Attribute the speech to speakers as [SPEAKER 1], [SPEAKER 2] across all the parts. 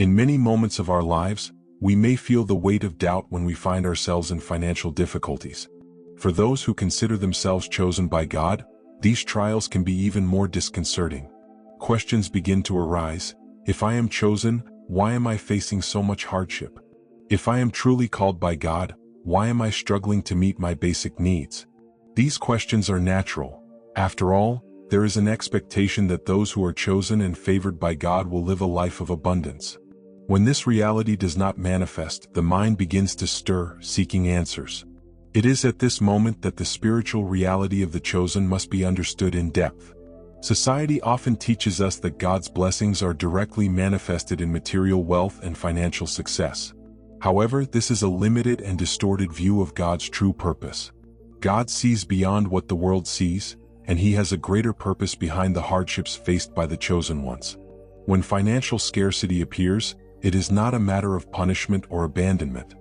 [SPEAKER 1] In many moments of our lives, we may feel the weight of doubt when we find ourselves in financial difficulties. For those who consider themselves chosen by God, these trials can be even more disconcerting. Questions begin to arise. If I am chosen, why am I facing so much hardship? If I am truly called by God, why am I struggling to meet my basic needs? These questions are natural. After all, there is an expectation that those who are chosen and favored by God will live a life of abundance. When this reality does not manifest, the mind begins to stir, seeking answers. It is at this moment that the spiritual reality of the chosen must be understood in depth. Society often teaches us that God's blessings are directly manifested in material wealth and financial success. However, this is a limited and distorted view of God's true purpose. God sees beyond what the world sees, and He has a greater purpose behind the hardships faced by the chosen ones. When financial scarcity appears, it is not a matter of punishment or abandonment.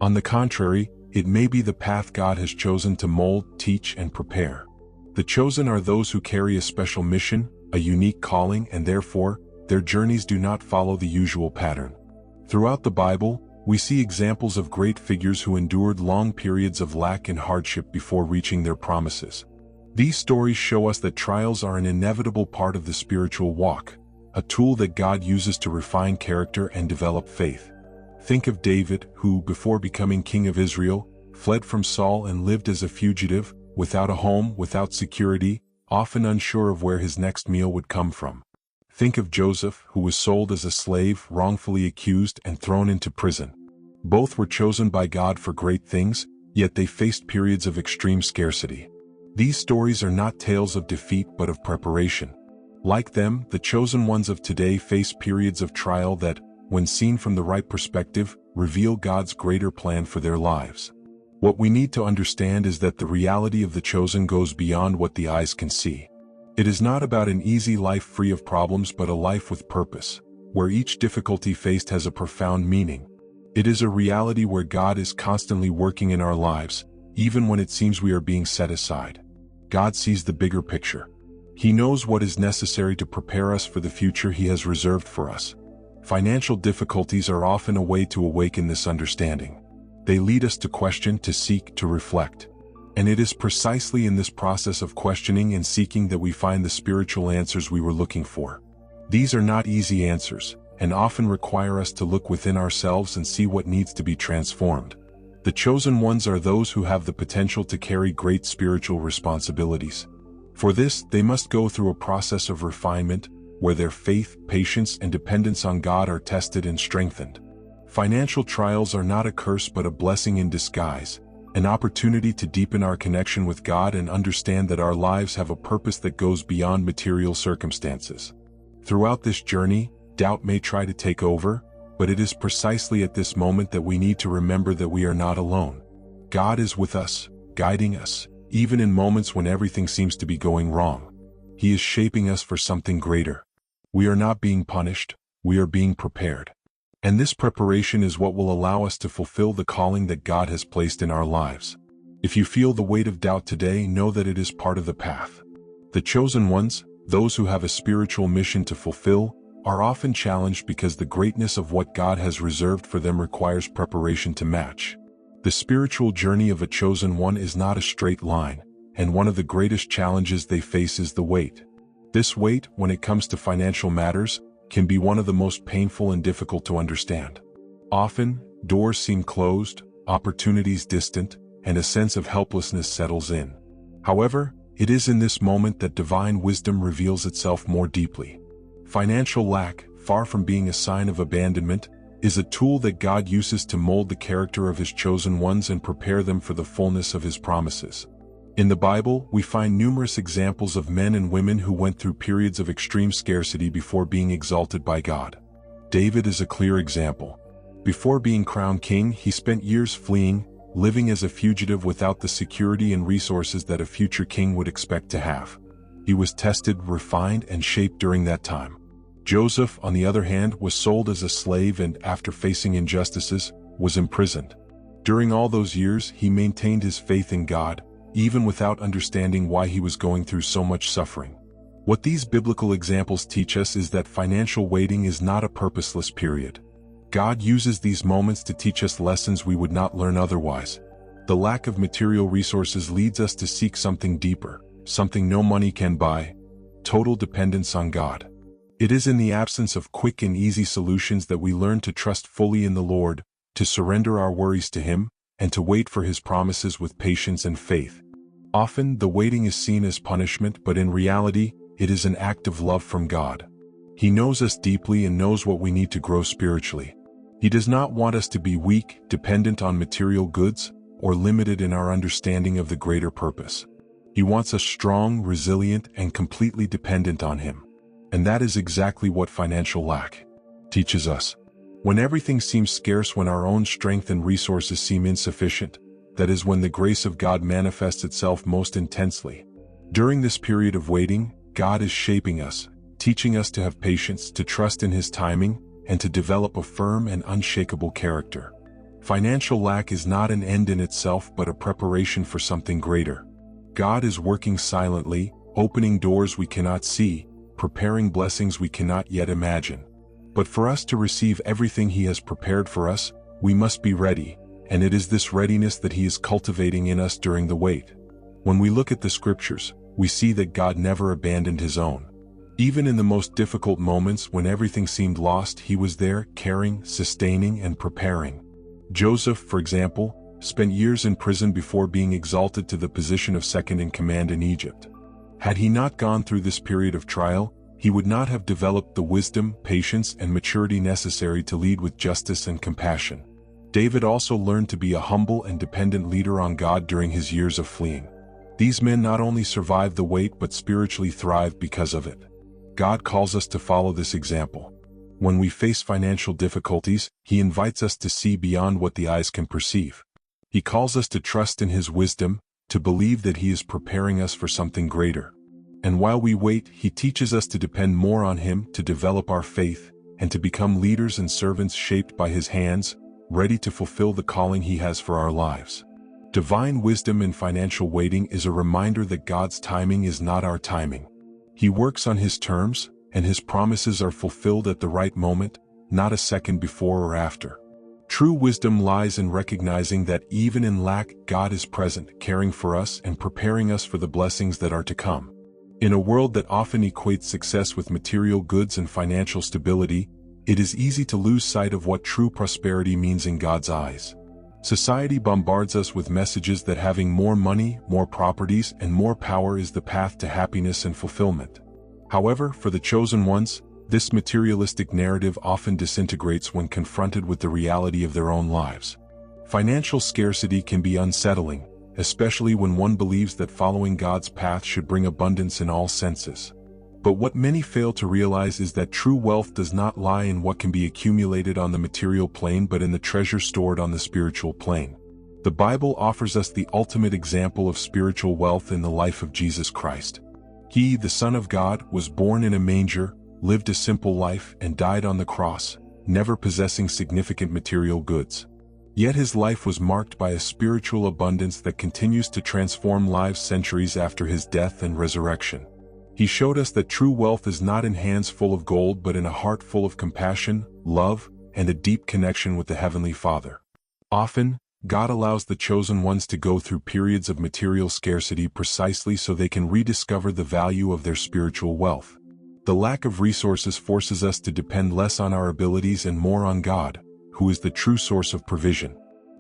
[SPEAKER 1] On the contrary, it may be the path God has chosen to mold, teach, and prepare. The chosen are those who carry a special mission, a unique calling, and therefore, their journeys do not follow the usual pattern. Throughout the Bible, we see examples of great figures who endured long periods of lack and hardship before reaching their promises. These stories show us that trials are an inevitable part of the spiritual walk, a tool that God uses to refine character and develop faith. Think of David, who, before becoming king of Israel, fled from Saul and lived as a fugitive, without a home, without security, often unsure of where his next meal would come from. Think of Joseph, who was sold as a slave, wrongfully accused, and thrown into prison. Both were chosen by God for great things, yet they faced periods of extreme scarcity. These stories are not tales of defeat but of preparation. Like them, the chosen ones of today face periods of trial that, when seen from the right perspective, reveal God's greater plan for their lives. What we need to understand is that the reality of the chosen goes beyond what the eyes can see. It is not about an easy life free of problems but a life with purpose, where each difficulty faced has a profound meaning. It is a reality where God is constantly working in our lives, even when it seems we are being set aside. God sees the bigger picture. He knows what is necessary to prepare us for the future He has reserved for us. Financial difficulties are often a way to awaken this understanding. They lead us to question, to seek, to reflect. And it is precisely in this process of questioning and seeking that we find the spiritual answers we were looking for. These are not easy answers, and often require us to look within ourselves and see what needs to be transformed. The chosen ones are those who have the potential to carry great spiritual responsibilities. For this, they must go through a process of refinement, where their faith, patience, and dependence on God are tested and strengthened. Financial trials are not a curse but a blessing in disguise, an opportunity to deepen our connection with God and understand that our lives have a purpose that goes beyond material circumstances. Throughout this journey, doubt may try to take over, but it is precisely at this moment that we need to remember that we are not alone. God is with us, guiding us, even in moments when everything seems to be going wrong. He is shaping us for something greater. We are not being punished, we are being prepared. And this preparation is what will allow us to fulfill the calling that God has placed in our lives. If you feel the weight of doubt today, know that it is part of the path. The chosen ones, those who have a spiritual mission to fulfill, are often challenged because the greatness of what God has reserved for them requires preparation to match. The spiritual journey of a chosen one is not a straight line, and one of the greatest challenges they face is the weight. This weight, when it comes to financial matters, can be one of the most painful and difficult to understand. Often, doors seem closed, opportunities distant, and a sense of helplessness settles in. However, it is in this moment that divine wisdom reveals itself more deeply. Financial lack, far from being a sign of abandonment, is a tool that God uses to mold the character of His chosen ones and prepare them for the fullness of His promises. In the Bible, we find numerous examples of men and women who went through periods of extreme scarcity before being exalted by God. David is a clear example. Before being crowned king, he spent years fleeing, living as a fugitive without the security and resources that a future king would expect to have. He was tested, refined, and shaped during that time. Joseph, on the other hand, was sold as a slave and, after facing injustices, was imprisoned. During all those years, he maintained his faith in God, even without understanding why he was going through so much suffering. What these biblical examples teach us is that financial waiting is not a purposeless period. God uses these moments to teach us lessons we would not learn otherwise. The lack of material resources leads us to seek something deeper, something no money can buy: total dependence on God. It is in the absence of quick and easy solutions that we learn to trust fully in the Lord, to surrender our worries to Him, and to wait for His promises with patience and faith. Often, the waiting is seen as punishment, but in reality, it is an act of love from God. He knows us deeply and knows what we need to grow spiritually. He does not want us to be weak, dependent on material goods, or limited in our understanding of the greater purpose. He wants us strong, resilient, and completely dependent on Him. And that is exactly what financial lack teaches us. When everything seems scarce, when our own strength and resources seem insufficient, that is when the grace of God manifests itself most intensely. During this period of waiting, God is shaping us, teaching us to have patience, to trust in His timing, and to develop a firm and unshakable character. Financial lack is not an end in itself, but a preparation for something greater. God is working silently, opening doors we cannot see, preparing blessings we cannot yet imagine. But for us to receive everything He has prepared for us, we must be ready, and it is this readiness that He is cultivating in us during the wait. When we look at the Scriptures, we see that God never abandoned His own. Even in the most difficult moments, when everything seemed lost, He was there, caring, sustaining, and preparing. Joseph, for example, spent years in prison before being exalted to the position of second in command in Egypt. Had he not gone through this period of trial, he would not have developed the wisdom, patience, and maturity necessary to lead with justice and compassion. David also learned to be a humble and dependent leader on God during his years of fleeing. These men not only survived the wait but spiritually thrived because of it. God calls us to follow this example. When we face financial difficulties, He invites us to see beyond what the eyes can perceive. He calls us to trust in His wisdom, to believe that He is preparing us for something greater. And while we wait, He teaches us to depend more on Him, to develop our faith, and to become leaders and servants shaped by His hands, ready to fulfill the calling He has for our lives. Divine wisdom in financial waiting is a reminder that God's timing is not our timing. He works on His terms, and His promises are fulfilled at the right moment, not a second before or after. True wisdom lies in recognizing that even in lack, God is present, caring for us and preparing us for the blessings that are to come. In a world that often equates success with material goods and financial stability, it is easy to lose sight of what true prosperity means in God's eyes. Society bombards us with messages that having more money, more properties, and more power is the path to happiness and fulfillment. However, for the chosen ones, this materialistic narrative often disintegrates when confronted with the reality of their own lives. Financial scarcity can be unsettling, especially when one believes that following God's path should bring abundance in all senses. But what many fail to realize is that true wealth does not lie in what can be accumulated on the material plane but in the treasure stored on the spiritual plane. The Bible offers us the ultimate example of spiritual wealth in the life of Jesus Christ. He, the Son of God, was born in a manger, lived a simple life, and died on the cross, never possessing significant material goods. Yet His life was marked by a spiritual abundance that continues to transform lives centuries after His death and resurrection. He showed us that true wealth is not in hands full of gold but in a heart full of compassion, love, and a deep connection with the Heavenly Father. Often, God allows the chosen ones to go through periods of material scarcity precisely so they can rediscover the value of their spiritual wealth. The lack of resources forces us to depend less on our abilities and more on God, who is the true source of provision.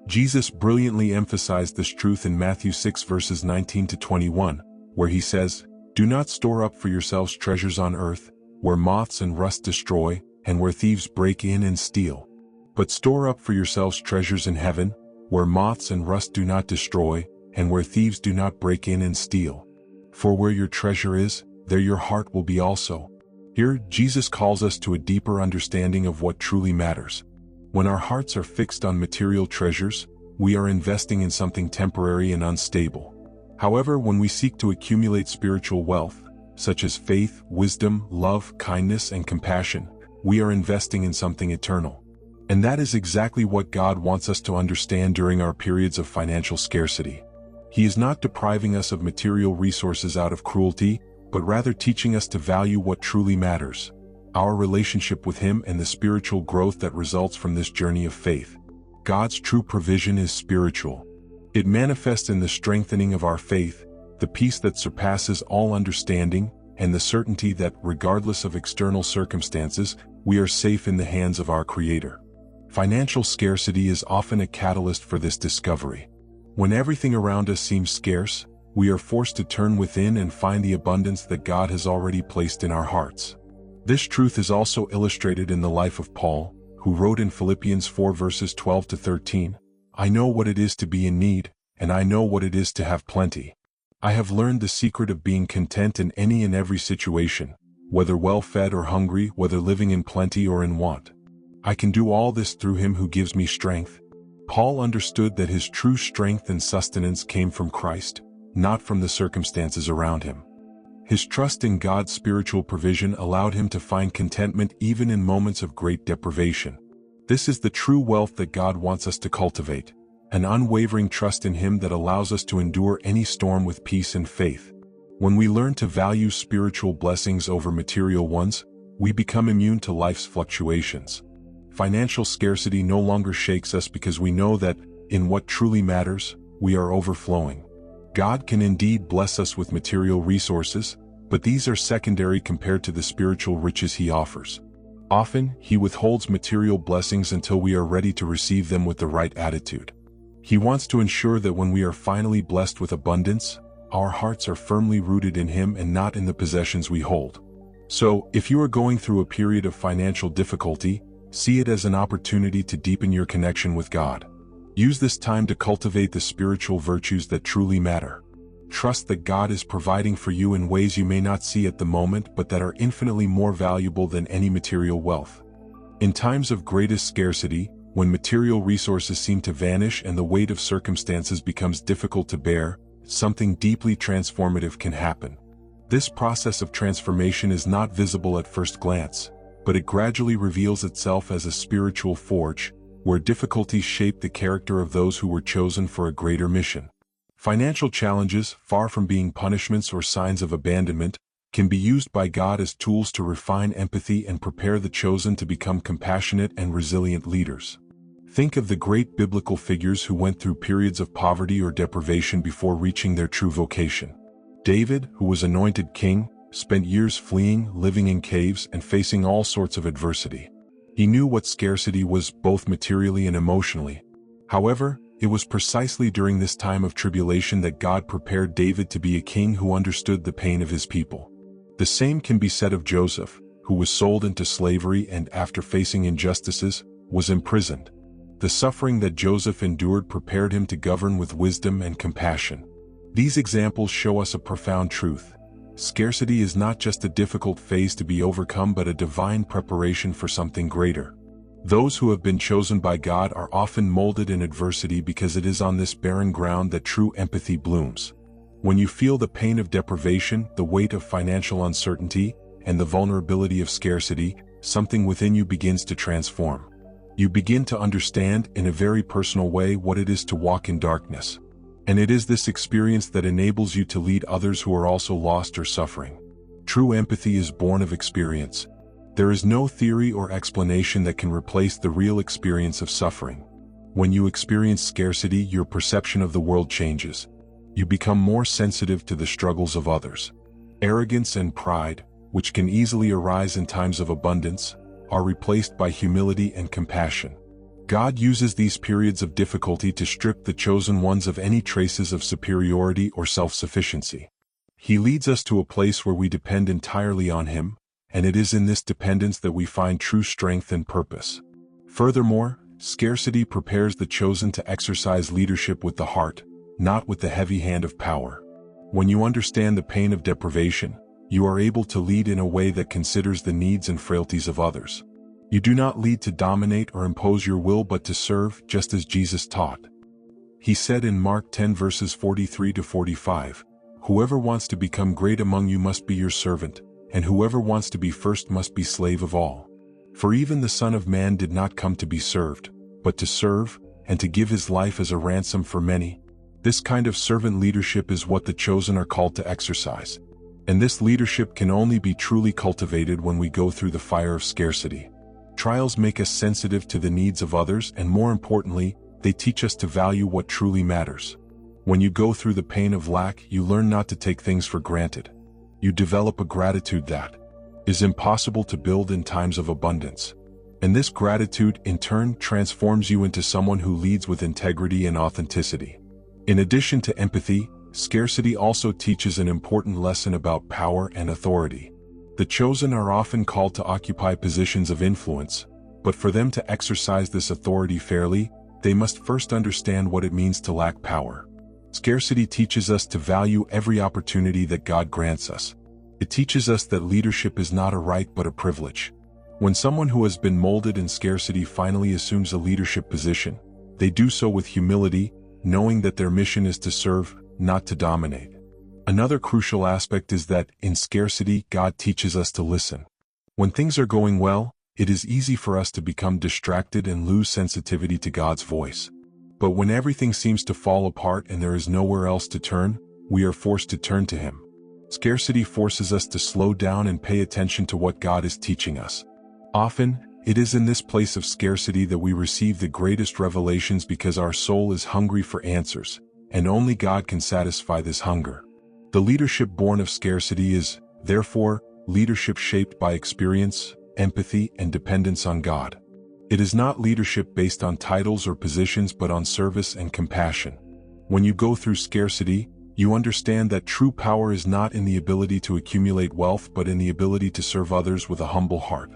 [SPEAKER 1] Jesus brilliantly emphasized this truth in Matthew 6 verses 19 to 21, where He says, "Do not store up for yourselves treasures on earth, where moths and rust destroy, and where thieves break in and steal. But store up for yourselves treasures in heaven, where moths and rust do not destroy, and where thieves do not break in and steal. For where your treasure is, there your heart will be also." Here, Jesus calls us to a deeper understanding of what truly matters. When our hearts are fixed on material treasures, we are investing in something temporary and unstable. However, when we seek to accumulate spiritual wealth, such as faith, wisdom, love, kindness, and compassion, we are investing in something eternal. And that is exactly what God wants us to understand during our periods of financial scarcity. He is not depriving us of material resources out of cruelty, but rather teaching us to value what truly matters: our relationship with Him and the spiritual growth that results from this journey of faith. God's true provision is spiritual. It manifests in the strengthening of our faith, the peace that surpasses all understanding, and the certainty that, regardless of external circumstances, we are safe in the hands of our Creator. Financial scarcity is often a catalyst for this discovery. When everything around us seems scarce, we are forced to turn within and find the abundance that God has already placed in our hearts. This truth is also illustrated in the life of Paul, who wrote in Philippians 4 verses 12 to 13, "I know what it is to be in need, and I know what it is to have plenty. I have learned the secret of being content in any and every situation, whether well-fed or hungry, whether living in plenty or in want. I can do all this through Him who gives me strength." Paul understood that his true strength and sustenance came from Christ, not from the circumstances around him. His trust in God's spiritual provision allowed him to find contentment even in moments of great deprivation. This is the true wealth that God wants us to cultivate, an unwavering trust in Him that allows us to endure any storm with peace and faith. When we learn to value spiritual blessings over material ones, we become immune to life's fluctuations. Financial scarcity no longer shakes us because we know that, in what truly matters, we are overflowing. God can indeed bless us with material resources, but these are secondary compared to the spiritual riches He offers. Often, He withholds material blessings until we are ready to receive them with the right attitude. He wants to ensure that when we are finally blessed with abundance, our hearts are firmly rooted in Him and not in the possessions we hold. So, if you are going through a period of financial difficulty, see it as an opportunity to deepen your connection with God. Use this time to cultivate the spiritual virtues that truly matter. Trust that God is providing for you in ways you may not see at the moment but that are infinitely more valuable than any material wealth. In times of greatest scarcity, when material resources seem to vanish and the weight of circumstances becomes difficult to bear, something deeply transformative can happen. This process of transformation is not visible at first glance, but it gradually reveals itself as a spiritual forge, where difficulties shape the character of those who were chosen for a greater mission. Financial challenges, far from being punishments or signs of abandonment, can be used by God as tools to refine empathy and prepare the chosen to become compassionate and resilient leaders. Think of the great biblical figures who went through periods of poverty or deprivation before reaching their true vocation. David, who was anointed king, spent years fleeing, living in caves, and facing all sorts of adversity. He knew what scarcity was, both materially and emotionally. However, it was precisely during this time of tribulation that God prepared David to be a king who understood the pain of his people. The same can be said of Joseph, who was sold into slavery and, after facing injustices, was imprisoned. The suffering that Joseph endured prepared him to govern with wisdom and compassion. These examples show us a profound truth. Scarcity is not just a difficult phase to be overcome but a divine preparation for something greater. Those who have been chosen by God are often molded in adversity because it is on this barren ground that true empathy blooms. When you feel the pain of deprivation, the weight of financial uncertainty, and the vulnerability of scarcity, something within you begins to transform. You begin to understand, in a very personal way, what it is to walk in darkness. And it is this experience that enables you to lead others who are also lost or suffering. True empathy is born of experience. There is no theory or explanation that can replace the real experience of suffering. When you experience scarcity, your perception of the world changes. You become more sensitive to the struggles of others. Arrogance and pride, which can easily arise in times of abundance, are replaced by humility and compassion. God uses these periods of difficulty to strip the chosen ones of any traces of superiority or self-sufficiency. He leads us to a place where we depend entirely on Him, and it is in this dependence that we find true strength and purpose. Furthermore, scarcity prepares the chosen to exercise leadership with the heart, not with the heavy hand of power. When you understand the pain of deprivation, you are able to lead in a way that considers the needs and frailties of others. You do not lead to dominate or impose your will but to serve, just as Jesus taught. He said in Mark 10 verses 43 to 45, "Whoever wants to become great among you must be your servant, and whoever wants to be first must be slave of all. For even the Son of Man did not come to be served, but to serve, and to give His life as a ransom for many." This kind of servant leadership is what the chosen are called to exercise. And this leadership can only be truly cultivated when we go through the fire of scarcity. Trials make us sensitive to the needs of others, and more importantly, they teach us to value what truly matters. When you go through the pain of lack, you learn not to take things for granted. You develop a gratitude that is impossible to build in times of abundance. And this gratitude, in turn, transforms you into someone who leads with integrity and authenticity. In addition to empathy, scarcity also teaches an important lesson about power and authority. The chosen are often called to occupy positions of influence, but for them to exercise this authority fairly, they must first understand what it means to lack power. Scarcity teaches us to value every opportunity that God grants us. It teaches us that leadership is not a right but a privilege. When someone who has been molded in scarcity finally assumes a leadership position, they do so with humility, knowing that their mission is to serve, not to dominate. Another crucial aspect is that, in scarcity, God teaches us to listen. When things are going well, it is easy for us to become distracted and lose sensitivity to God's voice. But when everything seems to fall apart and there is nowhere else to turn, we are forced to turn to Him. Scarcity forces us to slow down and pay attention to what God is teaching us. Often, it is in this place of scarcity that we receive the greatest revelations because our soul is hungry for answers, and only God can satisfy this hunger. The leadership born of scarcity is, therefore, leadership shaped by experience, empathy, and dependence on God. It is not leadership based on titles or positions but on service and compassion. When you go through scarcity, you understand that true power is not in the ability to accumulate wealth but in the ability to serve others with a humble heart.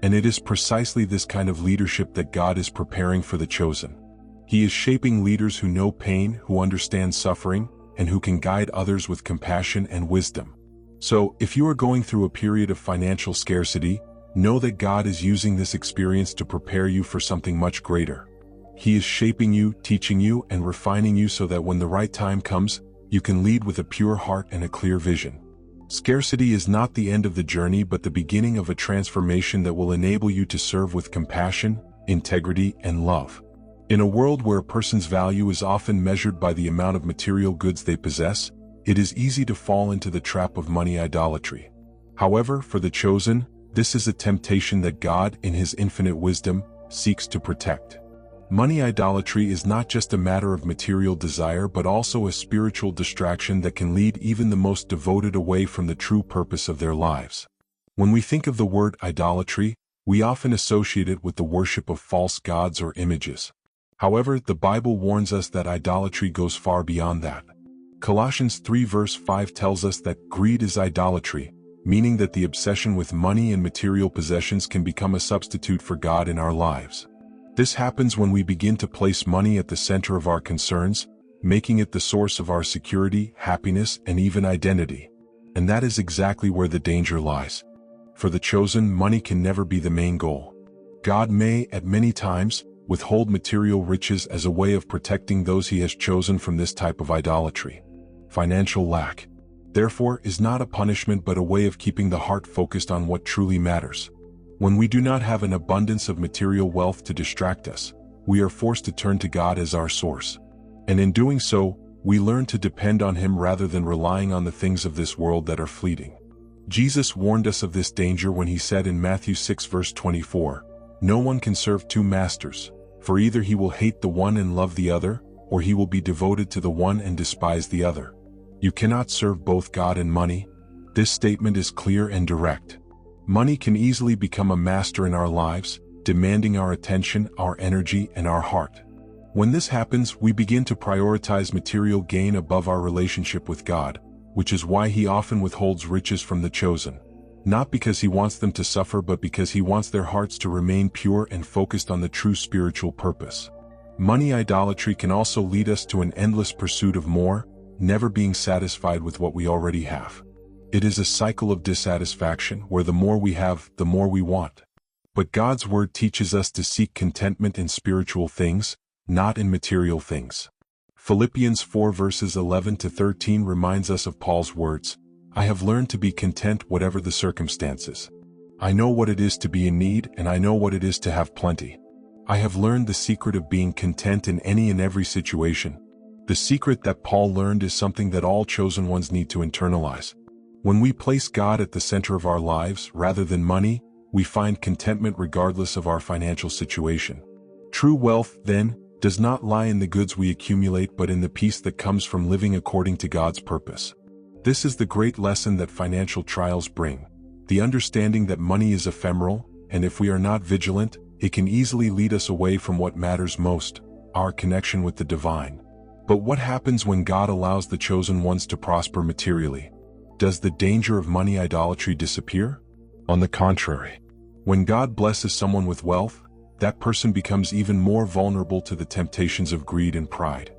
[SPEAKER 1] And it is precisely this kind of leadership that God is preparing for the chosen. He is shaping leaders who know pain, who understand suffering, and who can guide others with compassion and wisdom. So, if you are going through a period of financial scarcity, know that God is using this experience to prepare you for something much greater. He is shaping you, teaching you, and refining you so that when the right time comes, you can lead with a pure heart and a clear vision. Scarcity is not the end of the journey but the beginning of a transformation that will enable you to serve with compassion, integrity, and love. In a world where a person's value is often measured by the amount of material goods they possess, it is easy to fall into the trap of money idolatry. However, for the chosen, this is a temptation that God, in His infinite wisdom, seeks to protect. Money idolatry is not just a matter of material desire but also a spiritual distraction that can lead even the most devoted away from the true purpose of their lives. When we think of the word idolatry, we often associate it with the worship of false gods or images. However, the Bible warns us that idolatry goes far beyond that. Colossians 3 verse 5 tells us that greed is idolatry, meaning that the obsession with money and material possessions can become a substitute for God in our lives. This happens when we begin to place money at the center of our concerns, making it the source of our security, happiness, and even identity. And that is exactly where the danger lies. For the chosen, money can never be the main goal. God may, at many times, withhold material riches as a way of protecting those He has chosen from this type of idolatry. Financial lack, therefore, is not a punishment but a way of keeping the heart focused on what truly matters. When we do not have an abundance of material wealth to distract us, we are forced to turn to God as our source. And in doing so, we learn to depend on Him rather than relying on the things of this world that are fleeting. Jesus warned us of this danger when He said in Matthew 6 verse 24, "No one can serve two masters, for either he will hate the one and love the other, or he will be devoted to the one and despise the other. You cannot serve both God and money." This statement is clear and direct. Money can easily become a master in our lives, demanding our attention, our energy, and our heart. When this happens, we begin to prioritize material gain above our relationship with God, which is why He often withholds riches from the chosen. Not because He wants them to suffer but because He wants their hearts to remain pure and focused on the true spiritual purpose. Money idolatry can also lead us to an endless pursuit of more, never being satisfied with what we already have. It is a cycle of dissatisfaction where the more we have, the more we want. But God's Word teaches us to seek contentment in spiritual things, not in material things. Philippians 4 verses 11 to 13 reminds us of Paul's words, "I have learned to be content whatever the circumstances. I know what it is to be in need and I know what it is to have plenty. I have learned the secret of being content in any and every situation." The secret that Paul learned is something that all chosen ones need to internalize. When we place God at the center of our lives rather than money, we find contentment regardless of our financial situation. True wealth, then, does not lie in the goods we accumulate but in the peace that comes from living according to God's purpose. This is the great lesson that financial trials bring, the understanding that money is ephemeral, and if we are not vigilant, it can easily lead us away from what matters most, our connection with the divine. But what happens when God allows the chosen ones to prosper materially? Does the danger of money idolatry disappear? On the contrary. When God blesses someone with wealth, that person becomes even more vulnerable to the temptations of greed and pride.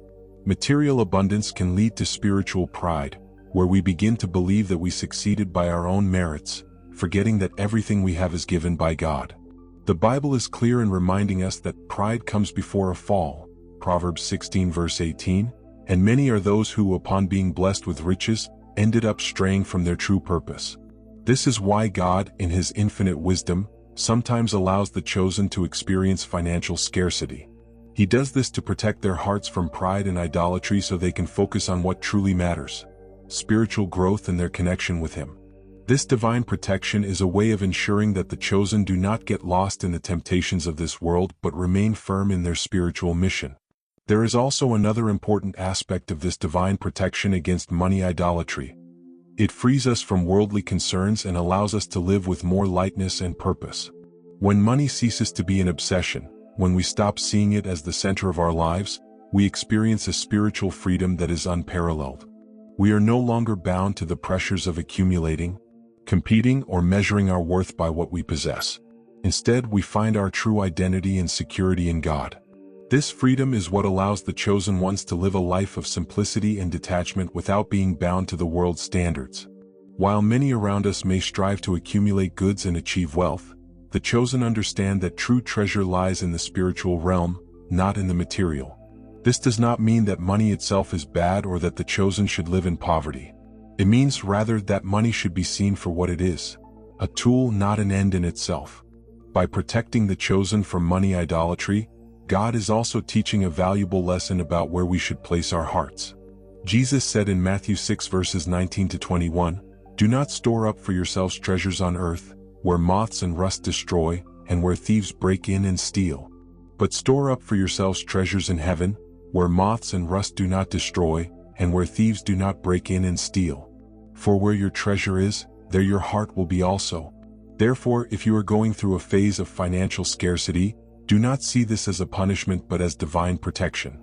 [SPEAKER 1] Material abundance can lead to spiritual pride, where we begin to believe that we succeeded by our own merits, forgetting that everything we have is given by God. The Bible is clear in reminding us that pride comes before a fall, Proverbs 16 verse 18, and many are those who, upon being blessed with riches, ended up straying from their true purpose. This is why God, in His infinite wisdom, sometimes allows the chosen to experience financial scarcity. He does this to protect their hearts from pride and idolatry so they can focus on what truly matters: spiritual growth and their connection with Him. This divine protection is a way of ensuring that the chosen do not get lost in the temptations of this world but remain firm in their spiritual mission. There is also another important aspect of this divine protection against money idolatry. It frees us from worldly concerns and allows us to live with more lightness and purpose. When money ceases to be an obsession, when we stop seeing it as the center of our lives, we experience a spiritual freedom that is unparalleled. We are no longer bound to the pressures of accumulating, competing, or measuring our worth by what we possess. Instead, we find our true identity and security in God. This freedom is what allows the chosen ones to live a life of simplicity and detachment without being bound to the world's standards. While many around us may strive to accumulate goods and achieve wealth, the chosen understand that true treasure lies in the spiritual realm, not in the material. This does not mean that money itself is bad or that the chosen should live in poverty. It means rather that money should be seen for what it is: a tool, not an end in itself. By protecting the chosen from money idolatry, God is also teaching a valuable lesson about where we should place our hearts. Jesus said in Matthew 6 verses 19 to 21, "Do not store up for yourselves treasures on earth, where moths and rust destroy, and where thieves break in and steal. But store up for yourselves treasures in heaven, where moths and rust do not destroy, and where thieves do not break in and steal. For where your treasure is, there your heart will be also." Therefore, if you are going through a phase of financial scarcity, do not see this as a punishment but as divine protection.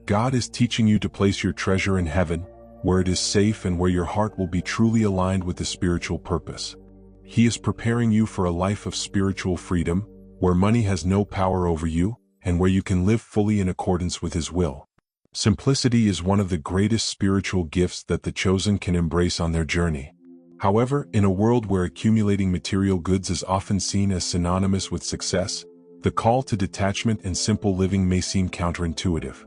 [SPEAKER 1] God is teaching you to place your treasure in heaven, where it is safe and where your heart will be truly aligned with the spiritual purpose. He is preparing you for a life of spiritual freedom, where money has no power over you, and where you can live fully in accordance with His will. Simplicity is one of the greatest spiritual gifts that the chosen can embrace on their journey. However, in a world where accumulating material goods is often seen as synonymous with success, the call to detachment and simple living may seem counterintuitive.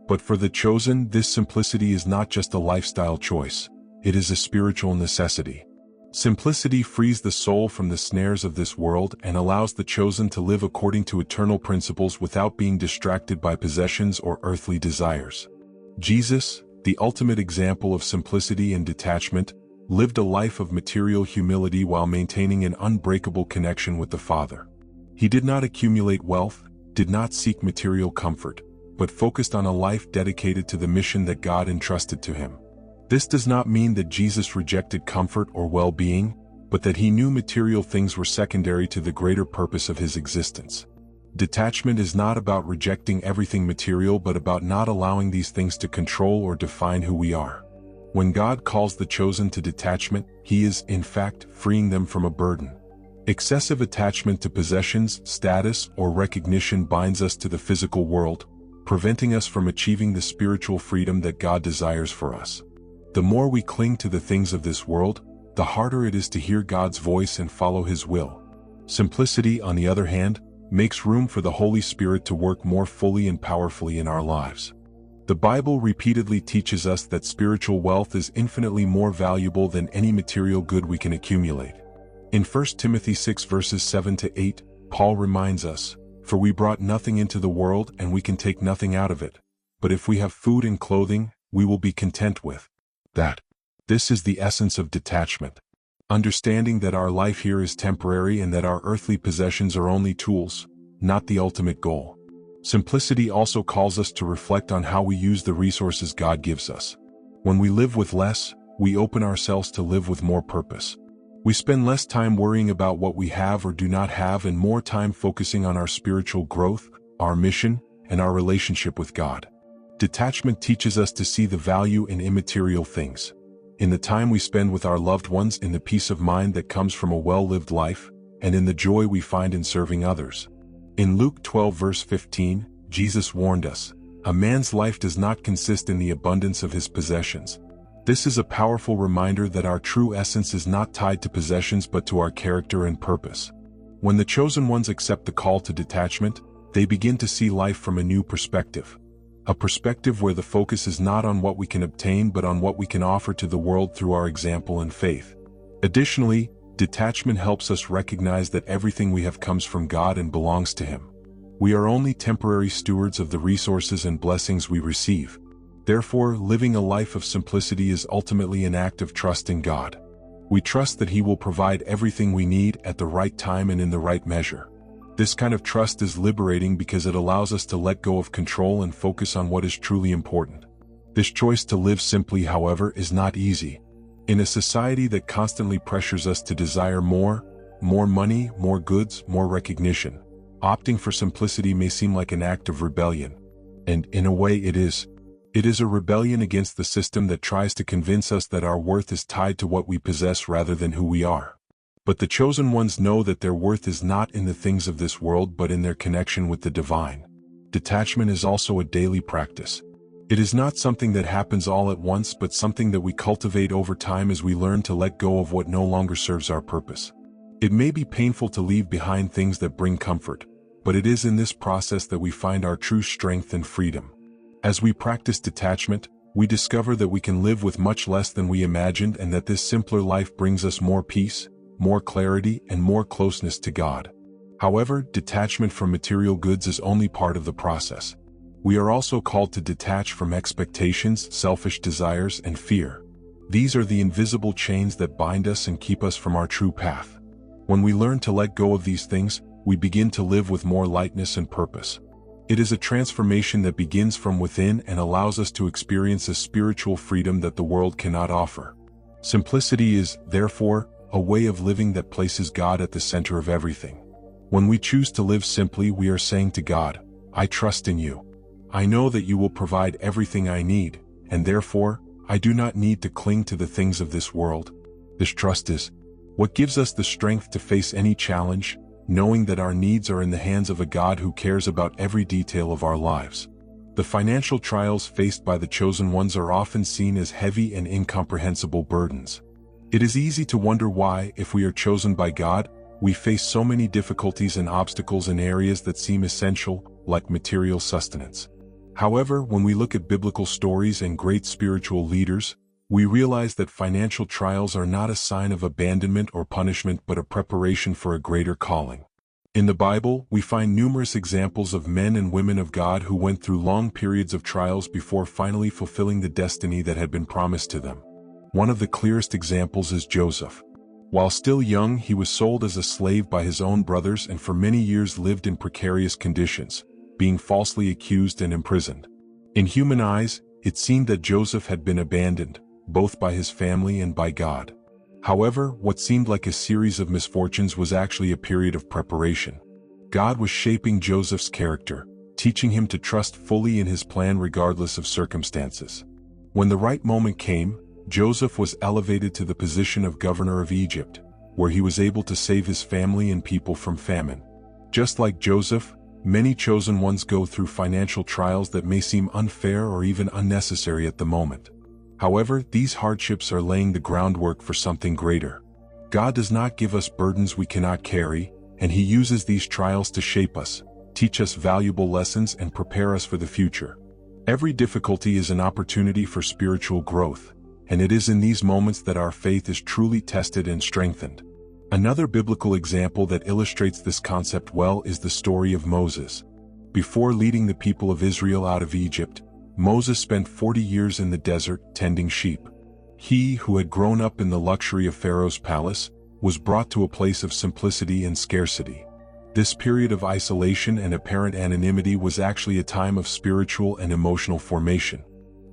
[SPEAKER 1] But for the chosen, this simplicity is not just a lifestyle choice, it is a spiritual necessity. Simplicity frees the soul from the snares of this world and allows the chosen to live according to eternal principles without being distracted by possessions or earthly desires. Jesus, the ultimate example of simplicity and detachment, lived a life of material humility while maintaining an unbreakable connection with the Father. He did not accumulate wealth, did not seek material comfort, but focused on a life dedicated to the mission that God entrusted to him. This does not mean that Jesus rejected comfort or well-being, but that he knew material things were secondary to the greater purpose of his existence. Detachment is not about rejecting everything material but about not allowing these things to control or define who we are. When God calls the chosen to detachment, He is, in fact, freeing them from a burden. Excessive attachment to possessions, status, or recognition binds us to the physical world, preventing us from achieving the spiritual freedom that God desires for us. The more we cling to the things of this world, the harder it is to hear God's voice and follow His will. Simplicity, on the other hand, makes room for the Holy Spirit to work more fully and powerfully in our lives. The Bible repeatedly teaches us that spiritual wealth is infinitely more valuable than any material good we can accumulate. In 1 Timothy 6 verses 7 to 8, Paul reminds us, "For we brought nothing into the world and we can take nothing out of it. But if we have food and clothing, we will be content with that." This is the essence of detachment. understanding that our life here is temporary and that our earthly possessions are only tools, not the ultimate goal. Simplicity also calls us to reflect on how we use the resources God gives us. When we live with less, we open ourselves to live with more purpose. We spend less time worrying about what we have or do not have and more time focusing on our spiritual growth, our mission, and our relationship with God. Detachment teaches us to see the value in immaterial things, in the time we spend with our loved ones, in the peace of mind that comes from a well-lived life, and in the joy we find in serving others. In Luke 12 verse 15, Jesus warned us, "A man's life does not consist in the abundance of his possessions." This is a powerful reminder that our true essence is not tied to possessions but to our character and purpose. When the chosen ones accept the call to detachment, they begin to see life from a new perspective. A perspective where the focus is not on what we can obtain but on what we can offer to the world through our example and faith. Additionally, detachment helps us recognize that everything we have comes from God and belongs to Him. We are only temporary stewards of the resources and blessings we receive. Therefore, living a life of simplicity is ultimately an act of trust in God. We trust that He will provide everything we need at the right time and in the right measure. This kind of trust is liberating because it allows us to let go of control and focus on what is truly important. This choice to live simply, however, is not easy. In a society that constantly pressures us to desire more money, more goods, more recognition, opting for simplicity may seem like an act of rebellion. And in a way it is. It is a rebellion against the system that tries to convince us that our worth is tied to what we possess rather than who we are. But the chosen ones know that their worth is not in the things of this world but in their connection with the divine. Detachment is also a daily practice. It is not something that happens all at once but something that we cultivate over time as we learn to let go of what no longer serves our purpose. It may be painful to leave behind things that bring comfort, but it is in this process that we find our true strength and freedom. As we practice detachment, we discover that we can live with much less than we imagined and that this simpler life brings us more peace, more clarity, and more closeness to God. However, detachment from material goods is only part of the process. We are also called to detach from expectations, selfish desires, and fear. These are the invisible chains that bind us and keep us from our true path. When we learn to let go of these things, we begin to live with more lightness and purpose. It is a transformation that begins from within and allows us to experience a spiritual freedom that the world cannot offer. Simplicity is, therefore, a way of living that places God at the center of everything. When we choose to live simply, we are saying to God, "I trust in you. I know that you will provide everything I need, and therefore, I do not need to cling to the things of this world." This trust is what gives us the strength to face any challenge, knowing that our needs are in the hands of a God who cares about every detail of our lives. The financial trials faced by the chosen ones are often seen as heavy and incomprehensible burdens. It is easy to wonder why, if we are chosen by God, we face so many difficulties and obstacles in areas that seem essential, like material sustenance. However, when we look at biblical stories and great spiritual leaders, we realize that financial trials are not a sign of abandonment or punishment but a preparation for a greater calling. In the Bible, we find numerous examples of men and women of God who went through long periods of trials before finally fulfilling the destiny that had been promised to them. One of the clearest examples is Joseph. While still young, he was sold as a slave by his own brothers and for many years lived in precarious conditions, being falsely accused and imprisoned. In human eyes, it seemed that Joseph had been abandoned, both by his family and by God. However, what seemed like a series of misfortunes was actually a period of preparation. God was shaping Joseph's character, teaching him to trust fully in his plan regardless of circumstances. When the right moment came, Joseph was elevated to the position of governor of Egypt, where he was able to save his family and people from famine. Just like Joseph, many chosen ones go through financial trials that may seem unfair or even unnecessary at the moment. However, these hardships are laying the groundwork for something greater. God does not give us burdens we cannot carry, and He uses these trials to shape us, teach us valuable lessons, and prepare us for the future. Every difficulty is an opportunity for spiritual growth, and it is in these moments that our faith is truly tested and strengthened. Another biblical example that illustrates this concept well is the story of Moses. Before leading the people of Israel out of Egypt, Moses spent 40 years in the desert tending sheep. He who had grown up in the luxury of Pharaoh's palace was brought to a place of simplicity and scarcity. This period of isolation and apparent anonymity was actually a time of spiritual and emotional formation.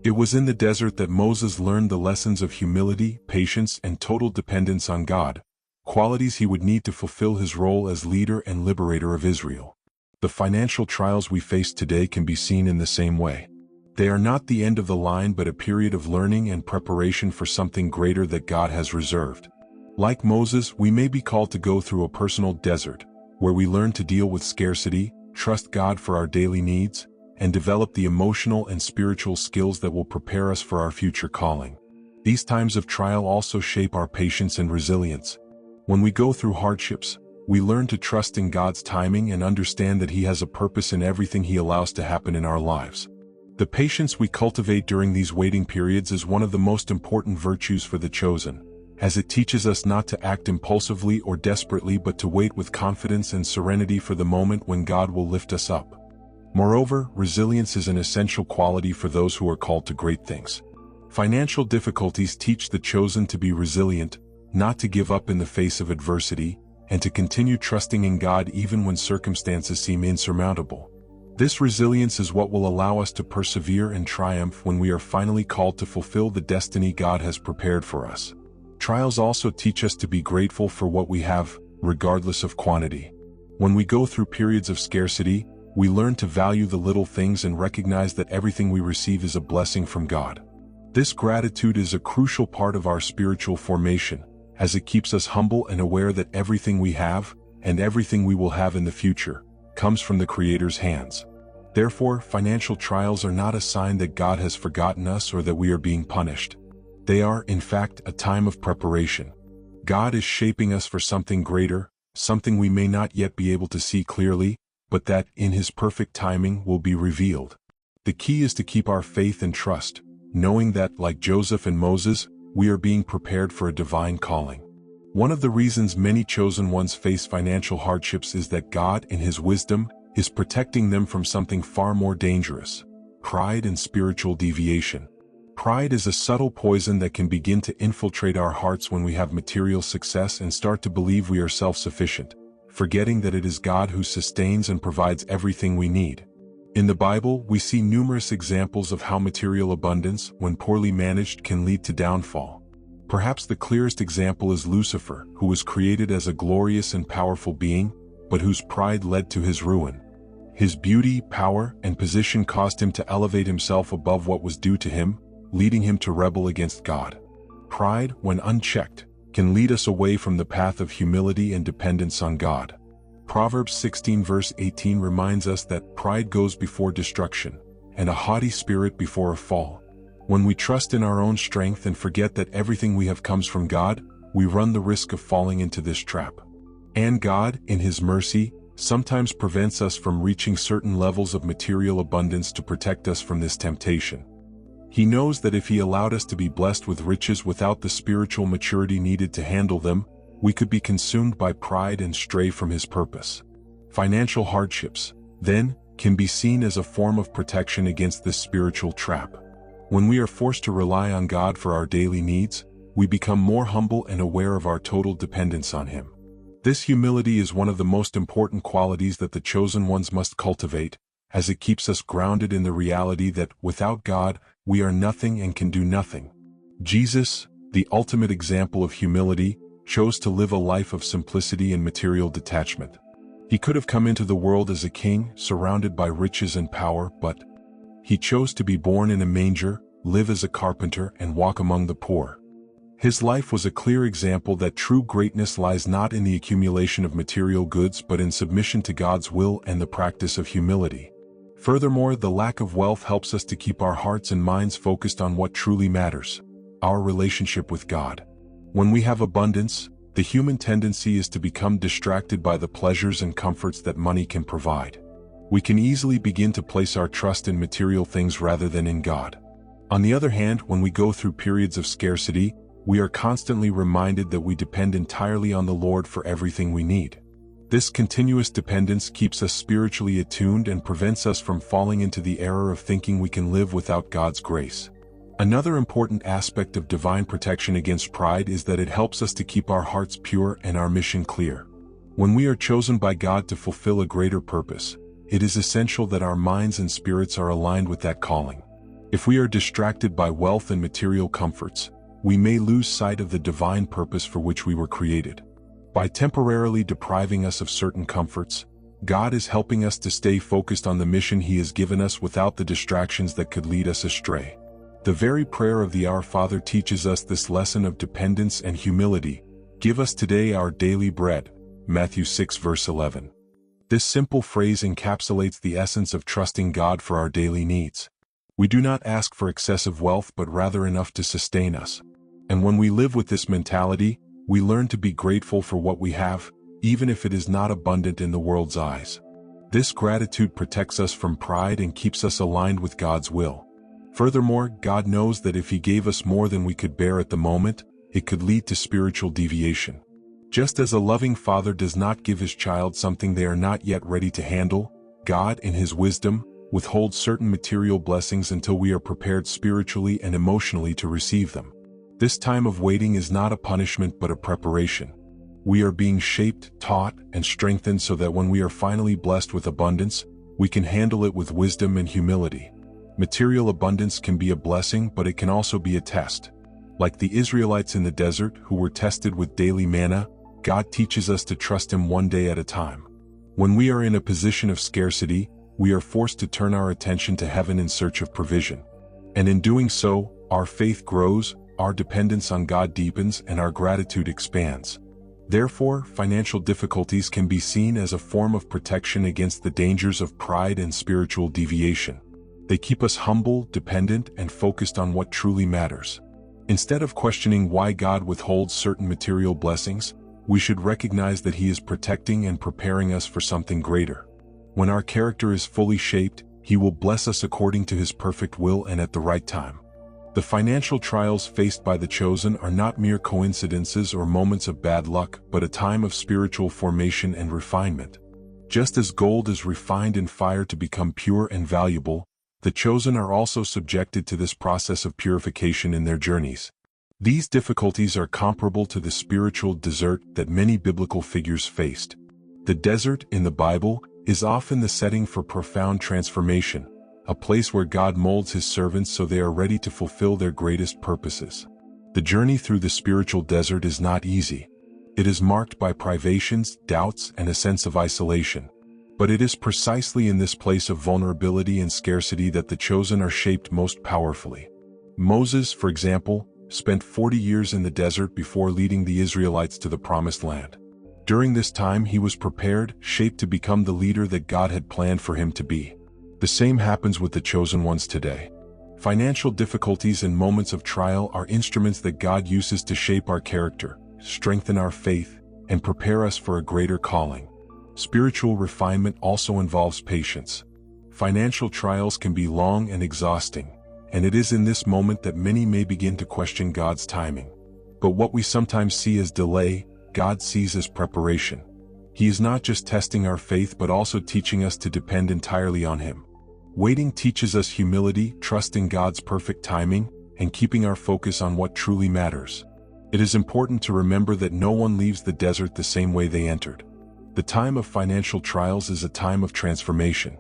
[SPEAKER 1] It was in the desert that Moses learned the lessons of humility, patience, and total dependence on God, qualities he would need to fulfill his role as leader and liberator of Israel. The financial trials we face today can be seen in the same way. They are not the end of the line but a period of learning and preparation for something greater that God has reserved. Like Moses, we may be called to go through a personal desert, where we learn to deal with scarcity, trust God for our daily needs, and develop the emotional and spiritual skills that will prepare us for our future calling. These times of trial also shape our patience and resilience. When we go through hardships, we learn to trust in God's timing and understand that He has a purpose in everything He allows to happen in our lives. The patience we cultivate during these waiting periods is one of the most important virtues for the chosen, as it teaches us not to act impulsively or desperately but to wait with confidence and serenity for the moment when God will lift us up. Moreover, resilience is an essential quality for those who are called to great things. Financial difficulties teach the chosen to be resilient, not to give up in the face of adversity, and to continue trusting in God even when circumstances seem insurmountable. This resilience is what will allow us to persevere and triumph when we are finally called to fulfill the destiny God has prepared for us. Trials also teach us to be grateful for what we have, regardless of quantity. When we go through periods of scarcity, we learn to value the little things and recognize that everything we receive is a blessing from God. This gratitude is a crucial part of our spiritual formation, as it keeps us humble and aware that everything we have, and everything we will have in the future, comes from the Creator's hands. Therefore, financial trials are not a sign that God has forgotten us or that we are being punished. They are, in fact, a time of preparation. God is shaping us for something greater, something we may not yet be able to see clearly, but that, in His perfect timing, will be revealed. The key is to keep our faith and trust, knowing that, like Joseph and Moses, we are being prepared for a divine calling. One of the reasons many chosen ones face financial hardships is that God, in His wisdom, is protecting them from something far more dangerous: pride and spiritual deviation. Pride is a subtle poison that can begin to infiltrate our hearts when we have material success and start to believe we are self-sufficient, forgetting that it is God who sustains and provides everything we need. In the Bible, we see numerous examples of how material abundance, when poorly managed, can lead to downfall. Perhaps the clearest example is Lucifer, who was created as a glorious and powerful being, but whose pride led to his ruin. His beauty, power, and position caused him to elevate himself above what was due to him, leading him to rebel against God. Pride, when unchecked, can lead us away from the path of humility and dependence on God. Proverbs 16 verse 18 reminds us that pride goes before destruction, and a haughty spirit before a fall. When we trust in our own strength and forget that everything we have comes from God, we run the risk of falling into this trap. And God, in His mercy, sometimes prevents us from reaching certain levels of material abundance to protect us from this temptation. He knows that if He allowed us to be blessed with riches without the spiritual maturity needed to handle them, we could be consumed by pride and stray from His purpose. Financial hardships, then, can be seen as a form of protection against this spiritual trap. When we are forced to rely on God for our daily needs, we become more humble and aware of our total dependence on Him. This humility is one of the most important qualities that the chosen ones must cultivate, as it keeps us grounded in the reality that, without God, we are nothing and can do nothing. Jesus, the ultimate example of humility, chose to live a life of simplicity and material detachment. He could have come into the world as a king, surrounded by riches and power, but He chose to be born in a manger, live as a carpenter, and walk among the poor. His life was a clear example that true greatness lies not in the accumulation of material goods but in submission to God's will and the practice of humility. Furthermore, the lack of wealth helps us to keep our hearts and minds focused on what truly matters: our relationship with God. When we have abundance, the human tendency is to become distracted by the pleasures and comforts that money can provide. We can easily begin to place our trust in material things rather than in God. On the other hand, when we go through periods of scarcity, we are constantly reminded that we depend entirely on the Lord for everything we need. This continuous dependence keeps us spiritually attuned and prevents us from falling into the error of thinking we can live without God's grace. Another important aspect of divine protection against pride is that it helps us to keep our hearts pure and our mission clear. When we are chosen by God to fulfill a greater purpose, it is essential that our minds and spirits are aligned with that calling. If we are distracted by wealth and material comforts, we may lose sight of the divine purpose for which we were created. By temporarily depriving us of certain comforts, God is helping us to stay focused on the mission He has given us without the distractions that could lead us astray. The very prayer of the Our Father teaches us this lesson of dependence and humility. Give us today our daily bread. Matthew 6 verse 11. This simple phrase encapsulates the essence of trusting God for our daily needs. We do not ask for excessive wealth but rather enough to sustain us. And when we live with this mentality, we learn to be grateful for what we have, even if it is not abundant in the world's eyes. This gratitude protects us from pride and keeps us aligned with God's will. Furthermore, God knows that if He gave us more than we could bear at the moment, it could lead to spiritual deviation. Just as a loving father does not give his child something they are not yet ready to handle, God, in His wisdom, withholds certain material blessings until we are prepared spiritually and emotionally to receive them. This time of waiting is not a punishment but a preparation. We are being shaped, taught, and strengthened so that when we are finally blessed with abundance, we can handle it with wisdom and humility. Material abundance can be a blessing, but it can also be a test. Like the Israelites in the desert who were tested with daily manna, God teaches us to trust Him one day at a time. When we are in a position of scarcity, we are forced to turn our attention to heaven in search of provision. And in doing so, our faith grows, our dependence on God deepens, and our gratitude expands. Therefore, financial difficulties can be seen as a form of protection against the dangers of pride and spiritual deviation. They keep us humble, dependent, and focused on what truly matters. Instead of questioning why God withholds certain material blessings, we should recognize that He is protecting and preparing us for something greater. When our character is fully shaped, He will bless us according to His perfect will and at the right time. The financial trials faced by the chosen are not mere coincidences or moments of bad luck, but a time of spiritual formation and refinement. Just as gold is refined in fire to become pure and valuable, the chosen are also subjected to this process of purification in their journeys. These difficulties are comparable to the spiritual desert that many biblical figures faced. The desert, in the Bible, is often the setting for profound transformation, a place where God molds His servants so they are ready to fulfill their greatest purposes. The journey through the spiritual desert is not easy. It is marked by privations, doubts, and a sense of isolation. But it is precisely in this place of vulnerability and scarcity that the chosen are shaped most powerfully. Moses, for example, spent 40 years in the desert before leading the Israelites to the Promised Land. During this time he was prepared, shaped to become the leader that God had planned for him to be. The same happens with the chosen ones today. Financial difficulties and moments of trial are instruments that God uses to shape our character, strengthen our faith, and prepare us for a greater calling. Spiritual refinement also involves patience. Financial trials can be long and exhausting, and it is in this moment that many may begin to question God's timing. But what we sometimes see as delay, God sees as preparation. He is not just testing our faith but also teaching us to depend entirely on Him. Waiting teaches us humility, trusting God's perfect timing, and keeping our focus on what truly matters. It is important to remember that no one leaves the desert the same way they entered. The time of financial trials is a time of transformation.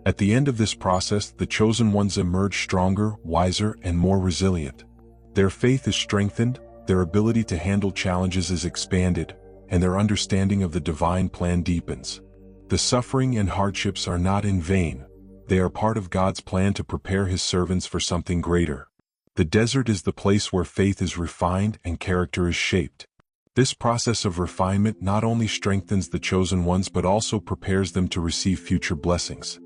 [SPEAKER 1] At the end of this process, the chosen ones emerge stronger, wiser, and more resilient. Their faith is strengthened, their ability to handle challenges is expanded, and their understanding of the divine plan deepens. The suffering and hardships are not in vain. They are part of God's plan to prepare His servants for something greater. The desert is the place where faith is refined and character is shaped. This process of refinement not only strengthens the chosen ones but also prepares them to receive future blessings.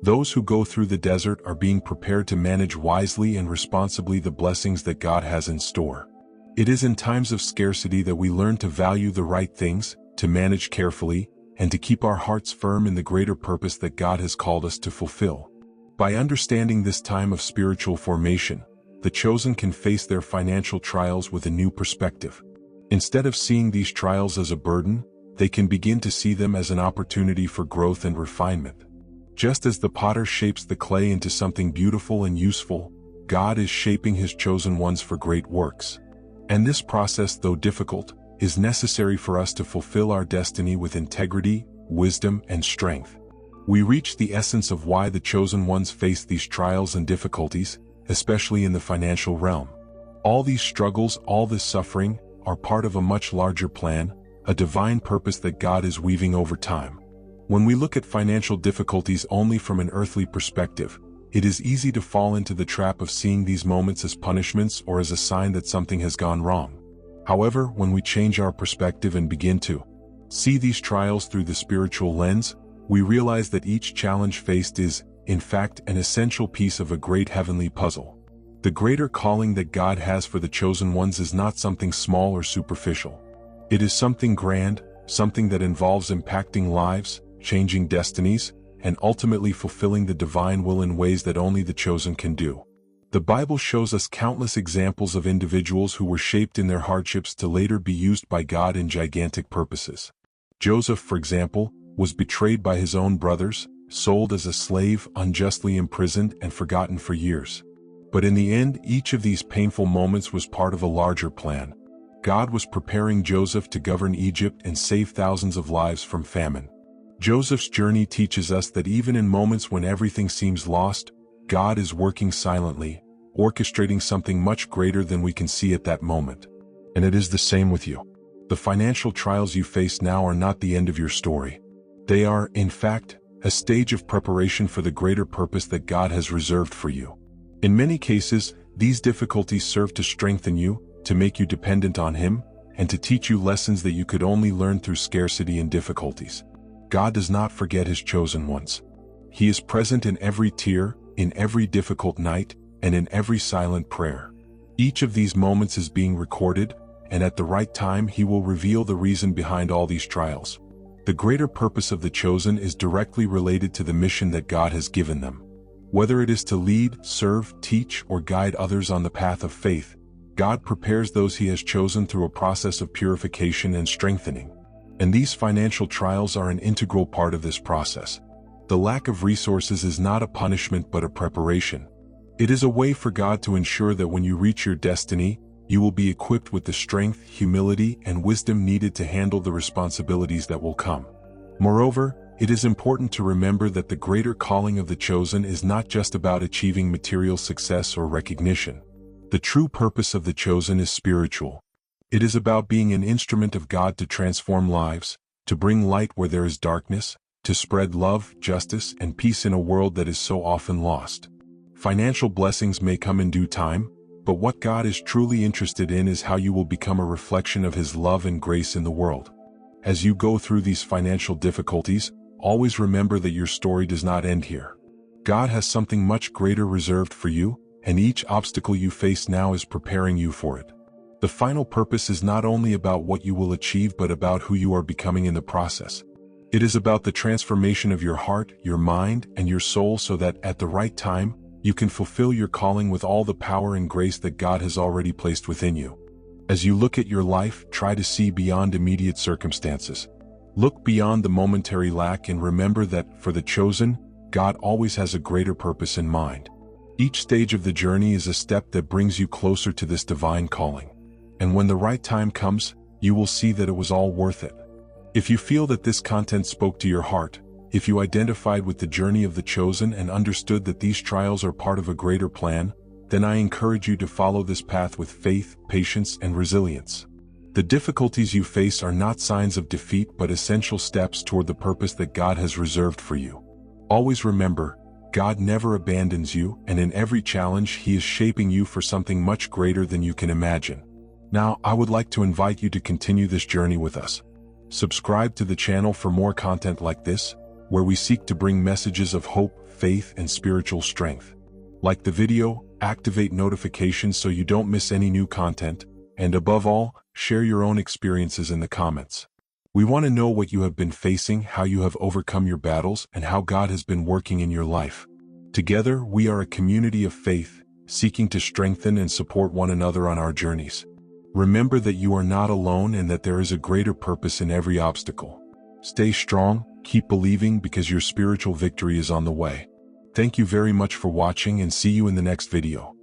[SPEAKER 1] Those who go through the desert are being prepared to manage wisely and responsibly the blessings that God has in store. It is in times of scarcity that we learn to value the right things, to manage carefully, and to keep our hearts firm in the greater purpose that God has called us to fulfill. By understanding this time of spiritual formation, the chosen can face their financial trials with a new perspective. Instead of seeing these trials as a burden, they can begin to see them as an opportunity for growth and refinement. Just as the potter shapes the clay into something beautiful and useful, God is shaping his chosen ones for great works. And this process, though difficult, is necessary for us to fulfill our destiny with integrity, wisdom, and strength. We reach the essence of why the chosen ones face these trials and difficulties, especially in the financial realm. All these struggles, all this suffering, are part of a much larger plan, a divine purpose that God is weaving over time. When we look at financial difficulties only from an earthly perspective, it is easy to fall into the trap of seeing these moments as punishments or as a sign that something has gone wrong. However, when we change our perspective and begin to see these trials through the spiritual lens, we realize that each challenge faced is, in fact, an essential piece of a great heavenly puzzle. The greater calling that God has for the chosen ones is not something small or superficial. It is something grand, something that involves impacting lives, changing destinies, and ultimately fulfilling the divine will in ways that only the chosen can do. The Bible shows us countless examples of individuals who were shaped in their hardships to later be used by God in gigantic purposes. Joseph, for example, was betrayed by his own brothers, sold as a slave, unjustly imprisoned, and forgotten for years. But in the end, each of these painful moments was part of a larger plan. God was preparing Joseph to govern Egypt and save thousands of lives from famine. Joseph's journey teaches us that even in moments when everything seems lost, God is working silently, orchestrating something much greater than we can see at that moment. And it is the same with you. The financial trials you face now are not the end of your story. They are, in fact, a stage of preparation for the greater purpose that God has reserved for you. In many cases, these difficulties serve to strengthen you, to make you dependent on Him, and to teach you lessons that you could only learn through scarcity and difficulties. God does not forget His chosen ones. He is present in every tear, in every difficult night, and in every silent prayer. Each of these moments is being recorded, and at the right time He will reveal the reason behind all these trials. The greater purpose of the chosen is directly related to the mission that God has given them. Whether it is to lead, serve, teach, or guide others on the path of faith, God prepares those He has chosen through a process of purification and strengthening. And these financial trials are an integral part of this process. The lack of resources is not a punishment but a preparation. It is a way for God to ensure that when you reach your destiny, you will be equipped with the strength, humility, and wisdom needed to handle the responsibilities that will come. Moreover, it is important to remember that the greater calling of the chosen is not just about achieving material success or recognition. The true purpose of the chosen is spiritual. It is about being an instrument of God to transform lives, to bring light where there is darkness, to spread love, justice, and peace in a world that is so often lost. Financial blessings may come in due time, but what God is truly interested in is how you will become a reflection of His love and grace in the world. As you go through these financial difficulties, always remember that your story does not end here. God has something much greater reserved for you, and each obstacle you face now is preparing you for it. The final purpose is not only about what you will achieve but about who you are becoming in the process. It is about the transformation of your heart, your mind, and your soul so that, at the right time, you can fulfill your calling with all the power and grace that God has already placed within you. As you look at your life, try to see beyond immediate circumstances. Look beyond the momentary lack and remember that, for the chosen, God always has a greater purpose in mind. Each stage of the journey is a step that brings you closer to this divine calling. And when the right time comes, you will see that it was all worth it. If you feel that this content spoke to your heart, if you identified with the journey of the chosen and understood that these trials are part of a greater plan, then I encourage you to follow this path with faith, patience, and resilience. The difficulties you face are not signs of defeat but essential steps toward the purpose that God has reserved for you. Always remember, God never abandons you, and in every challenge He is shaping you for something much greater than you can imagine. Now, I would like to invite you to continue this journey with us. Subscribe to the channel for more content like this, where we seek to bring messages of hope, faith, and spiritual strength. Like the video, activate notifications so you don't miss any new content, and above all, share your own experiences in the comments. We want to know what you have been facing, how you have overcome your battles, and how God has been working in your life. Together, we are a community of faith, seeking to strengthen and support one another on our journeys. Remember that you are not alone and that there is a greater purpose in every obstacle. Stay strong, keep believing because your spiritual victory is on the way. Thank you very much for watching and see you in the next video.